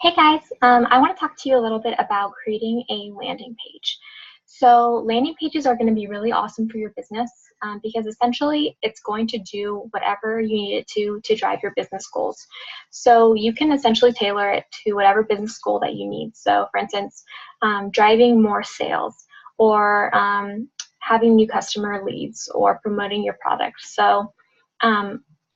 Hey guys, I want to talk to you a little bit about creating a landing page. So landing pages are going to be really awesome for your business because essentially it's going to do whatever you need it to drive your business goals. So you can essentially tailor it to whatever business goal that you need. So for instance, driving more sales or having new customer leads or promoting your product. So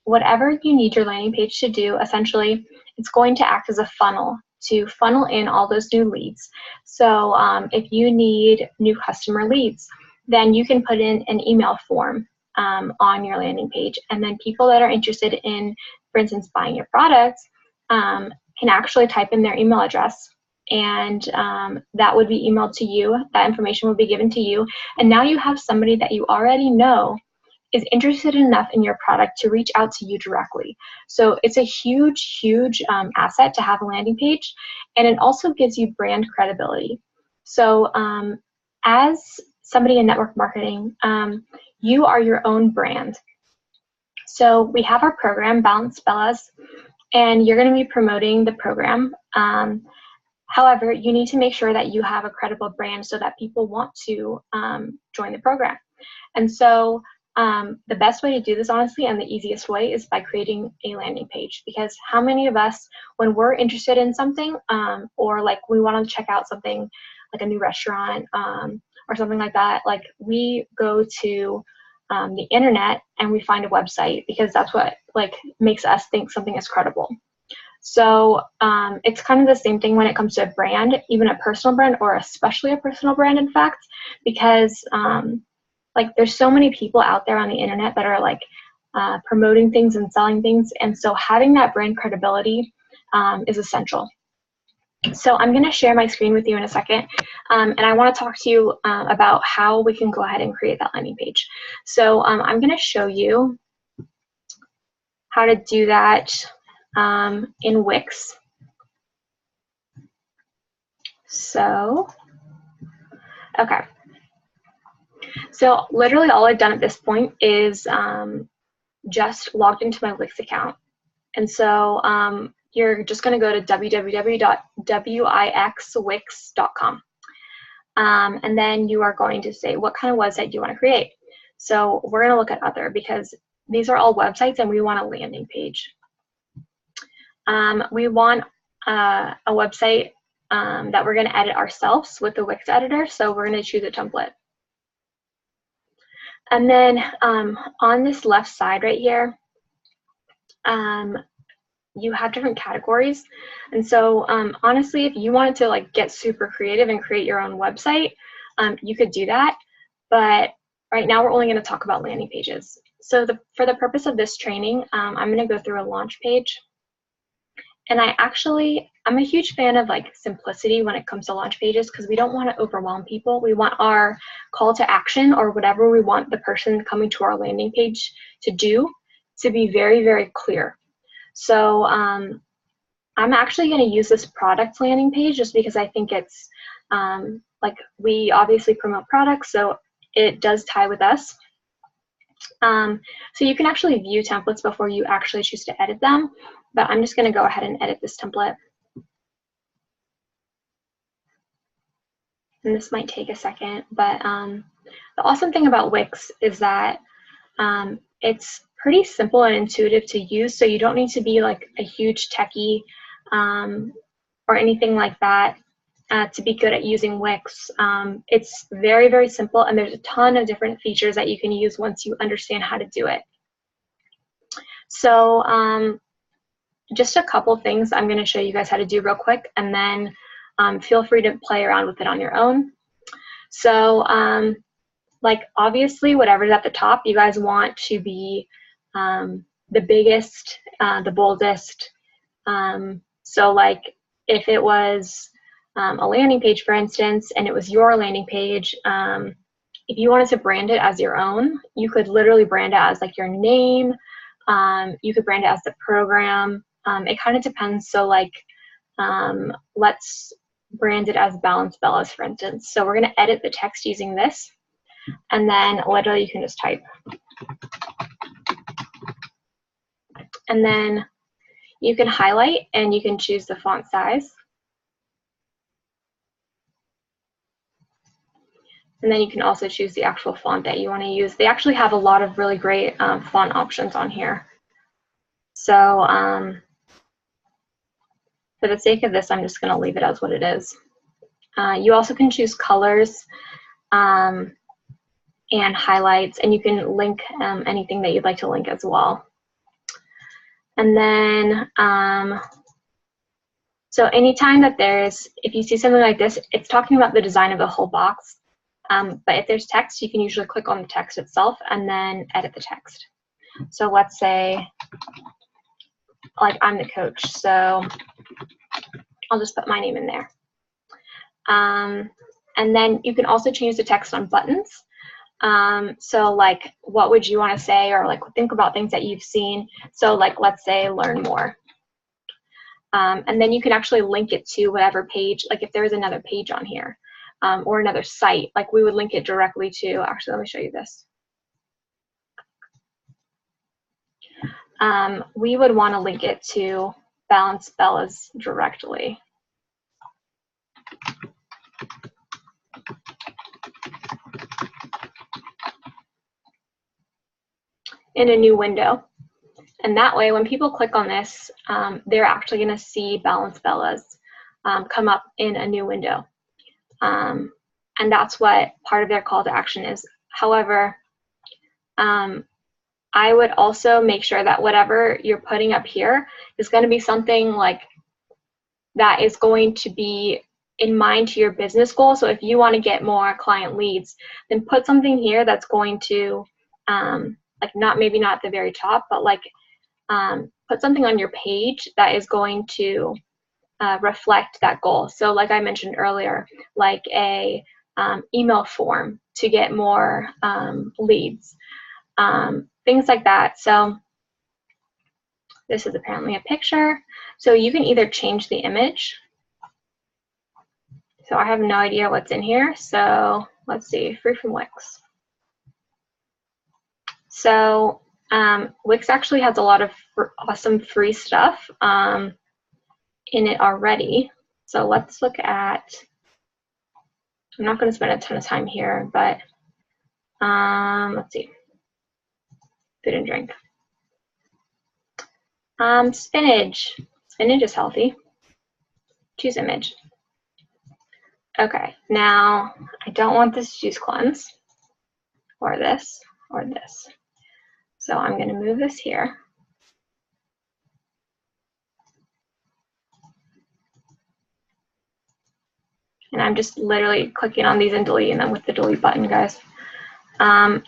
whatever you need your landing page to do, essentially, it's going to act as a funnel to funnel in all those new leads. So if you need new customer leads, then you can put in an email form on your landing page, and then people that are interested in, for instance, buying your products can actually type in their email address, and that would be emailed to you. That information will be given to you, and now you have somebody that you already know is interested enough in your product to reach out to you directly. So it's a huge asset to have a landing page, and it also gives you brand credibility. So as somebody in network marketing, you are your own brand. So we have our program, Balanced Bellas, and you're going to be promoting the program. However, you need to make sure that you have a credible brand so that people want to join the program. And so the best way to do this, honestly, and the easiest way is by creating a landing page. Because how many of us, when we're interested in something, or like we want to check out something like a new restaurant or something like that, like we go to the internet and we find a website because that's what like makes us think something is credible. So it's kind of the same thing when it comes to a brand, even a personal brand, or especially a personal brand, in fact, because like there's so many people out there on the internet that are like promoting things and selling things, and so having that brand credibility is essential. So I'm going to share my screen with you in a second, and I want to talk to you about how we can go ahead and create that landing page. So I'm going to show you how to do that in Wix. So, okay. So literally all I've done at this point is just logged into my Wix account. And so you're just going to go to www.wixwix.com. And then you are going to say what kind of website do you want to create. So we're going to look at other, because these are all websites and we want a landing page. We want a website that we're going to edit ourselves with the Wix editor. So we're going to choose a template. And then on this left side right here, you have different categories. And so honestly, if you wanted to like get super creative and create your own website, you could do that. But right now we're only going to talk about landing pages. So for the purpose of this training, I'm going to go through a launch page. And I'm a huge fan of like simplicity when it comes to launch pages, because we don't want to overwhelm people. We want our call to action, or whatever we want the person coming to our landing page to do, to be very clear. So I'm actually going to use this product landing page just because I think it's like we obviously promote products, so it does tie with us. So you can actually view templates before you actually choose to edit them, but I'm just going to go ahead and edit this template. And this might take a second, but the awesome thing about Wix is that it's pretty simple and intuitive to use, so you don't need to be like a huge techie or anything like that to be good at using Wix. It's very simple, and there's a ton of different features that you can use once you understand how to do it. So just a couple things I'm going to show you guys how to do real quick, and then feel free to play around with it on your own. So like obviously whatever's at the top, you guys want to be the biggest, the boldest. So like if it was a landing page, for instance, and it was your landing page, if you wanted to brand it as your own, you could literally brand it as like your name. You could brand it as the program. It kind of depends. So like let's brand it as Balanced Bellas, for instance. So we're going to edit the text using this, and then literally you can just type. And then You can highlight and you can choose the font size. And then you can also choose the actual font that you want to use. They actually have a lot of really great font options on here. So for the sake of this, I'm just going to leave it as what it is. You also can choose colors and highlights, and you can link anything that you'd like to link as well. And then, so anytime that if you see something like this, it's talking about the design of the whole box. But if there's text, you can usually click on the text itself and then edit the text. So let's say, like, I'm the coach, so I'll just put my name in there. And then you can also change the text on buttons. So like, what would you want to say, or like think about things that you've seen. So like, let's say learn more. And then you can actually link it to whatever page, like if there's another page on here or another site, like we would link it directly to, actually, let me show you this. We would want to link it to Balance Bella's directly. In a new window. And that way, when people click on this, they're actually going to see Balance Bella's come up in a new window. And that's what part of their call to action is. However, I would also make sure that whatever you're putting up here is going to be something like that is going to be in mind to your business goal. So if you want to get more client leads, then put something here that's going to, like maybe not at the very top, but like put something on your page that is going to reflect that goal. So like I mentioned earlier, like a email form to get more leads, things like that. So this is apparently a picture. So you can either change the image. So I have no idea what's in here. So let's see, free from Wix. So Wix actually has a lot of awesome free stuff in it already. So let's look at, I'm not going to spend a ton of time here, but let's see, food and drink. Spinach. Spinach is healthy. Choose image. Okay, now I don't want this juice cleanse, or this, or this. So I'm going to move this here. And I'm just literally clicking on these and deleting them with the delete button, guys.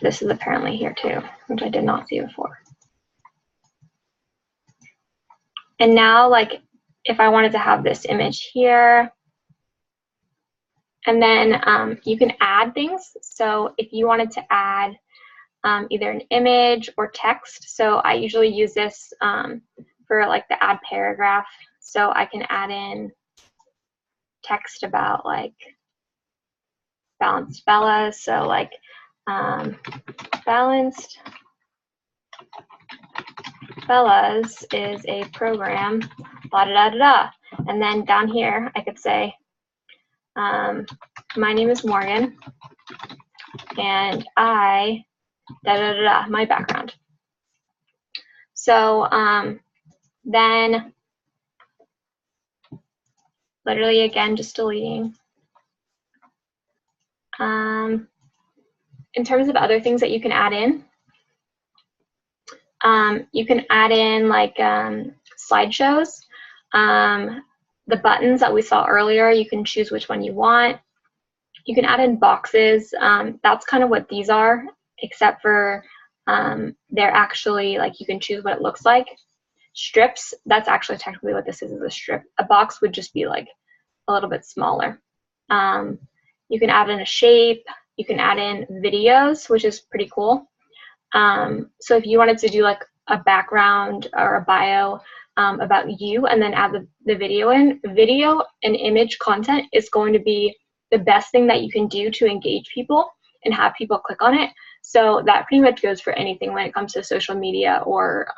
This is apparently here too, which I did not see before. And now, like, if I wanted to have this image here, and then you can add things. So if you wanted to add either an image or text, so I usually use this for like the add paragraph. So I can add in text about like Balanced Bella. So like Balanced Bella's is a program, blah, da, da, da, da. And then down here, I could say, my name is Morgan, and I, da, da, da, da, my background. So then, literally again, just deleting. In terms of other things that you can add in, you can add in like slideshows. The buttons that we saw earlier, you can choose which one you want. You can add in boxes. That's kind of what these are, except for they're actually like you can choose what it looks like. Strips, that's actually technically what this is a strip. A box would just be like a little bit smaller. You can add in a shape. You can add in videos, which is pretty cool. So if you wanted to do like a background or a bio about you and then add the video in, video and image content is going to be the best thing that you can do to engage people and have people click on it. So that pretty much goes for anything when it comes to social media or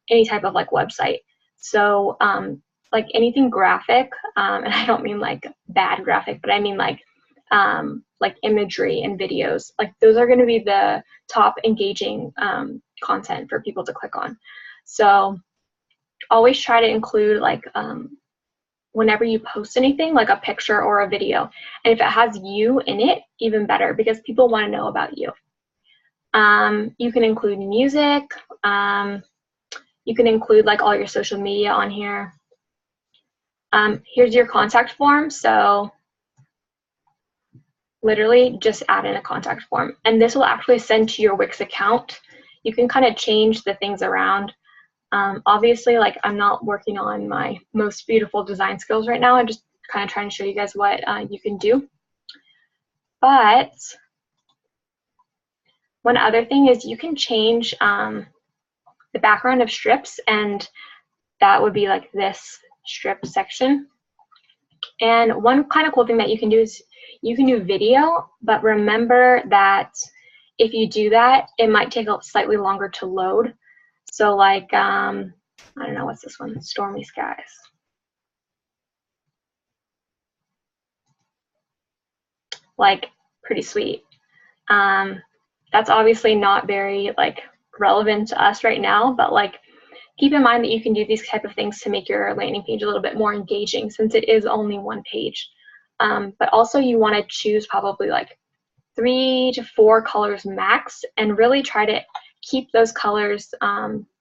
any type of like website. So like anything graphic, and I don't mean like bad graphic, but I mean like imagery and videos, like those are going to be the top engaging content for people to click on. So always try to include like whenever you post anything, like a picture or a video, and if it has you in it, even better, because people want to know about you. You can include music. You can include like all your social media on here. Here's your contact form. So literally just add in a contact form, and this will actually send to your Wix account. You can kind of change the things around. Obviously, like I'm not working on my most beautiful design skills right now. I'm just kind of trying to show you guys what you can do. But one other thing is you can change the background of strips, and that would be like this strip section. And one kind of cool thing that you can do is you can do video, but remember that if you do that, it might take a slightly longer to load. So like, I don't know, what's this one? Stormy Skies. Like, pretty sweet. That's obviously not very like relevant to us right now, but like keep in mind that you can do these type of things to make your landing page a little bit more engaging, since it is only one page. But also you want to choose probably like 3 to 4 colors max, and really try to keep those colors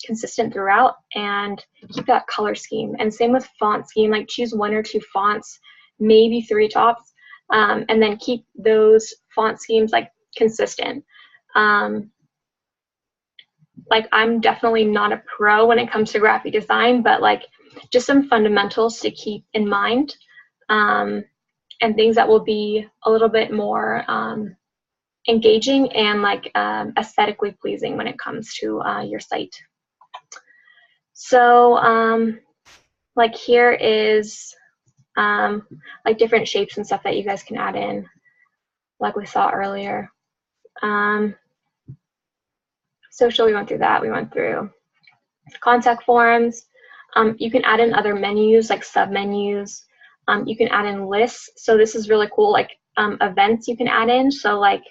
consistent throughout, and keep that color scheme. And same with font scheme, like choose 1 or 2 fonts, maybe 3 tops, and then keep those font schemes like consistent. Like I'm definitely not a pro when it comes to graphic design, but like just some fundamentals to keep in mind, and things that will be a little bit more engaging and like aesthetically pleasing when it comes to your site. So like here is like different shapes and stuff that you guys can add in, like we saw earlier. Social, we went through that. We went through contact forms. You can add in other menus, like sub-menus. You can add in lists. So this is really cool, like events you can add in. So like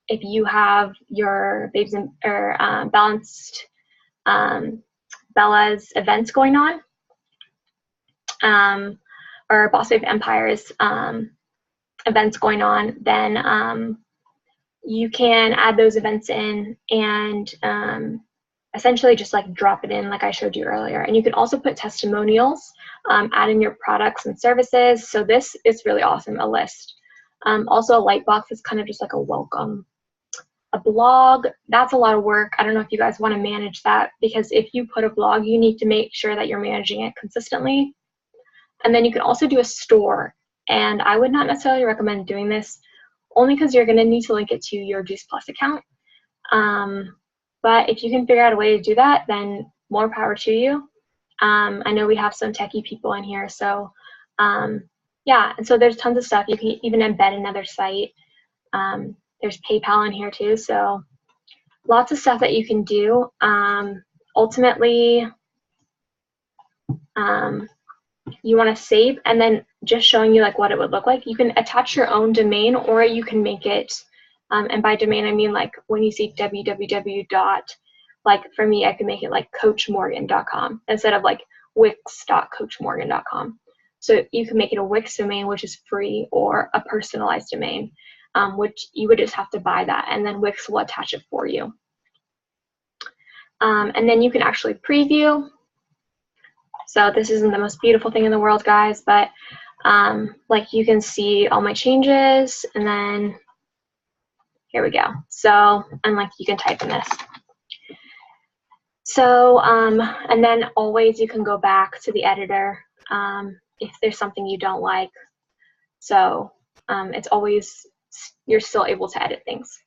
if you have your Babes and, or Balanced Bella's events going on, or Boss Babe Empire's events going on, then you can add those events in and essentially just like drop it in like I showed you earlier. And you can also put testimonials, add in your products and services. So this is really awesome, a list. Also a Lightbox is kind of just like a welcome. A blog, that's a lot of work. I don't know if you guys want to manage that, because if you put a blog, you need to make sure that you're managing it consistently. And then you can also do a store. And I would not necessarily recommend doing this, only because you're going to need to link it to your Juice Plus account. But if you can figure out a way to do that, then more power to you. I know we have some techie people in here, so yeah, and so there's tons of stuff. You can even embed another site. There's PayPal in here too, so lots of stuff that you can do. Ultimately, you want to save, and then just showing you like what it would look like. You can attach your own domain, or you can make it, and by domain I mean like when you see www. Like for me, I can make it like coachmorgan.com instead of like wix.coachmorgan.com. So you can make it a Wix domain, which is free, or a personalized domain, which you would just have to buy that, and then Wix will attach it for you. And then you can actually preview. So this isn't the most beautiful thing in the world, guys, but like you can see all my changes, and then here we go. So, and like you can type in this. So, and then always you can go back to the editor if there's something you don't like. So it's always, you're still able to edit things.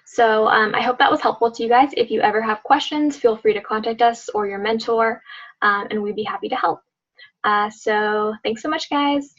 So I hope that was helpful to you guys. If you ever have questions, feel free to contact us or your mentor, and we'd be happy to help. So thanks so much, guys.